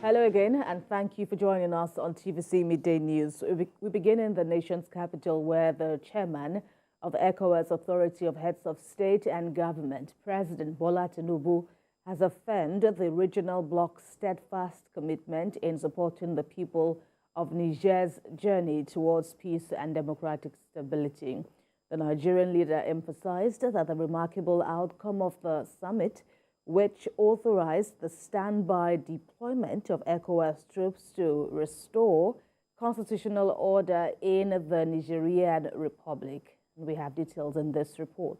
Hello again, and thank you for joining us on TVC Midday News. We begin in the nation's capital, where the chairman of the Ecowas Authority of Heads of State and Government, President Bola Tinubu, has affirmed the regional bloc's steadfast commitment in supporting the people of Niger's journey towards peace and democratic stability. The Nigerian leader emphasized that the remarkable outcome of the summit, which authorized the standby deployment of Ecowas troops to restore constitutional order in the Nigerian Republic. We have details in this report.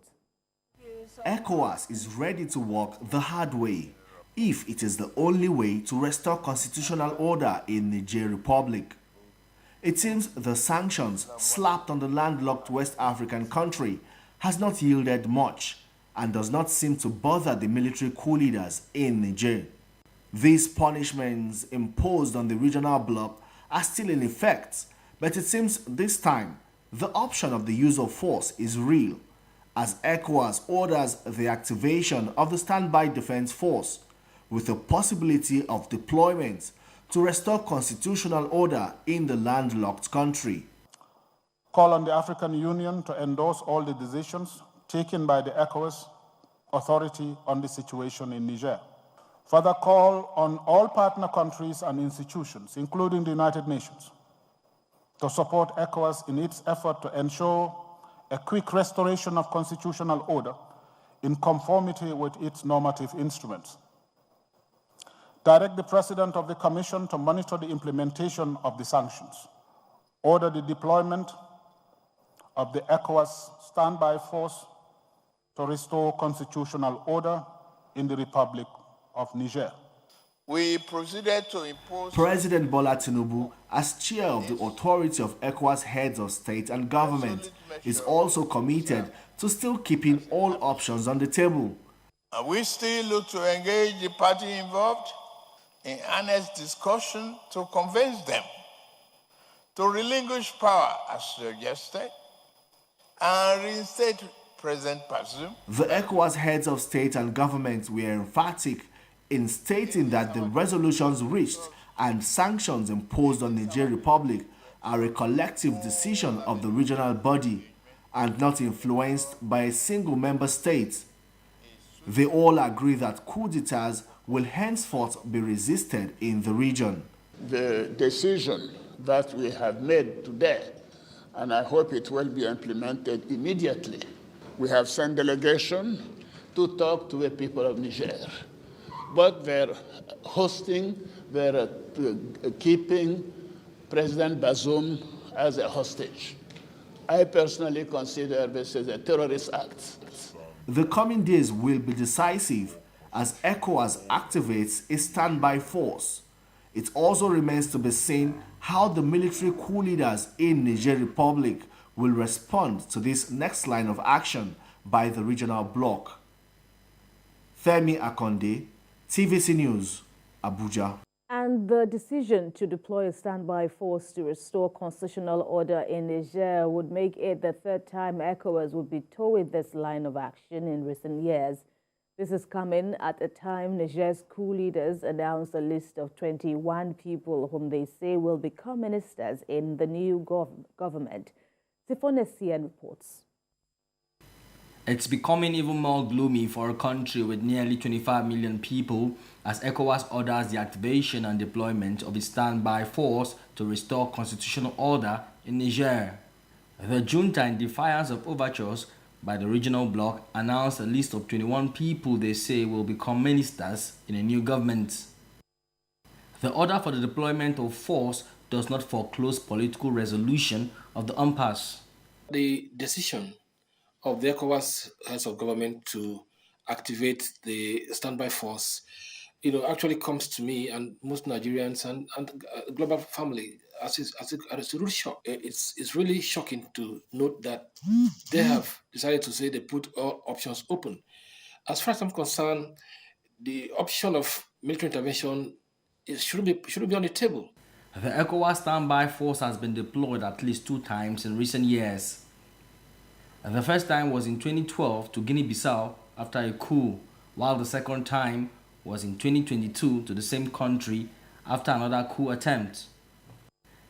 Ecowas is ready to walk the hard way if it is the only way to restore constitutional order in Niger Republic. It seems the sanctions slapped on the landlocked West African country has not yielded much and does not seem to bother the military coup leaders in Niger. These punishments imposed on the regional bloc are still in effect, but it seems this time the option of the use of force is real, as ECOWAS orders the activation of the standby defense force with the possibility of deployment to restore constitutional order in the landlocked country. Call on the African Union to endorse all the decisions taken by the ECOWAS authority on the situation in Niger. Further call on all partner countries and institutions, including the United Nations, to support ECOWAS in its effort to ensure a quick restoration of constitutional order in conformity with its normative instruments. Direct the President of the Commission to monitor the implementation of the sanctions. Order the deployment of the ECOWAS standby force to restore constitutional order in the Republic of Niger. We proceeded to impose... President Bola Tinubu, as chair of the Authority of ECOWAS Heads of State and Government, is also committed to still keeping all options on the table. We still look to engage the party involved in honest discussion to convince them to relinquish power as suggested and reinstate President Bazoum. The ECOWAS heads of state and government were emphatic in stating that the resolutions reached and sanctions imposed on the Niger Republic are a collective decision of the regional body and not influenced by a single member state. They all agree that coup d'etats will henceforth be resisted in the region. The decision that we have made today, and I hope it will be implemented immediately. We have sent delegation to talk to the people of Niger, but they're keeping President Bazoum as a hostage. I personally consider this as a terrorist act. The coming days will be decisive as ECOWAS activates a standby force. It also remains to be seen how the military coup leaders in Niger Republic will respond to this next line of action by the regional bloc. Femi Akonde, TVC News, Abuja. And the decision to deploy a standby force to restore constitutional order in Niger would make it the third time ECOWAS would be towing this line of action in recent years. This is coming at a time Niger's coup leaders announced a list of 21 people whom they say will become ministers in the new government. Sifone Sien reports. It's becoming even more gloomy for a country with nearly 25 million people as ECOWAS orders the activation and deployment of its standby force to restore constitutional order in Niger. The junta, in defiance of overtures by the regional bloc, announced a list of 21 people they say will become ministers in a new government. The order for the deployment of force does not foreclose political resolution of the impasse. The decision of the ECOWAS heads of government to activate the standby force, actually comes to me and most Nigerians and global family as a real shock. It's really shocking to note that they have decided to say they put all options open. As far as I'm concerned, the option of military intervention shouldn't be on the table. The ECOWAS standby force has been deployed at least 2 times in recent years. The first time was in 2012 to Guinea-Bissau after a coup, while the second time was in 2022 to the same country after another coup attempt.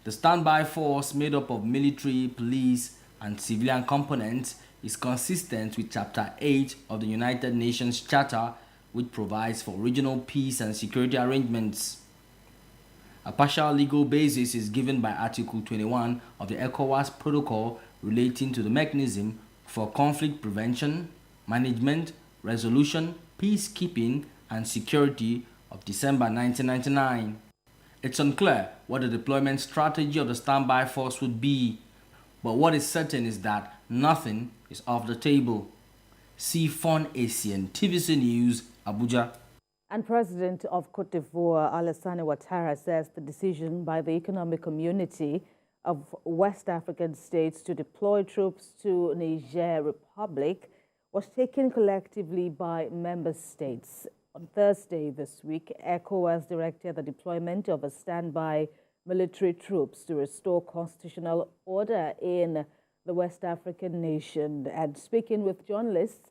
The standby force, made up of military, police, and civilian components, is consistent with Chapter 8 of the United Nations Charter, which provides for regional peace and security arrangements. A partial legal basis is given by Article 21 of the Ecowas Protocol relating to the mechanism for conflict prevention, management, resolution, peacekeeping, and security of December 1999. It's unclear what the deployment strategy of the standby force would be, but what is certain is that nothing is off the table. See Fon Asian, TVC News, Abuja. And President of Cote d'Ivoire, Alassane Ouattara, says the decision by the Economic Community of West African states to deploy troops to Niger Republic was taken collectively by member states. On Thursday this week, Ecowas directed the deployment of a standby military troops to restore constitutional order in the West African nation. And speaking with journalists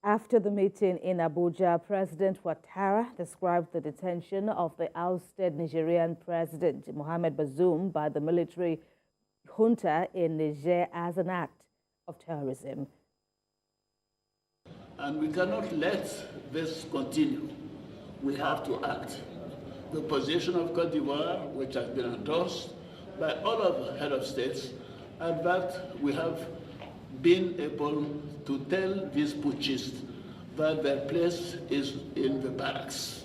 after the meeting in Abuja, President Ouattara described the detention of the ousted Nigerian President Mohamed Bazoum by the military junta in Niger as an act of terrorism. And we cannot let this continue. We have to act. The position of Cote d'Ivoire, which has been endorsed by all of the head of states, and that we have been able to tell these putschists that their place is in the barracks.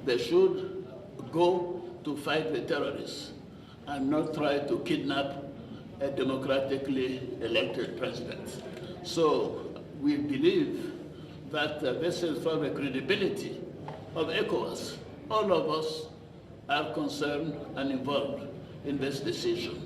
They should go to fight the terrorists and not try to kidnap a democratically elected president. So we believe that this is for the credibility of Ecowas. All of us are concerned and involved in this decision.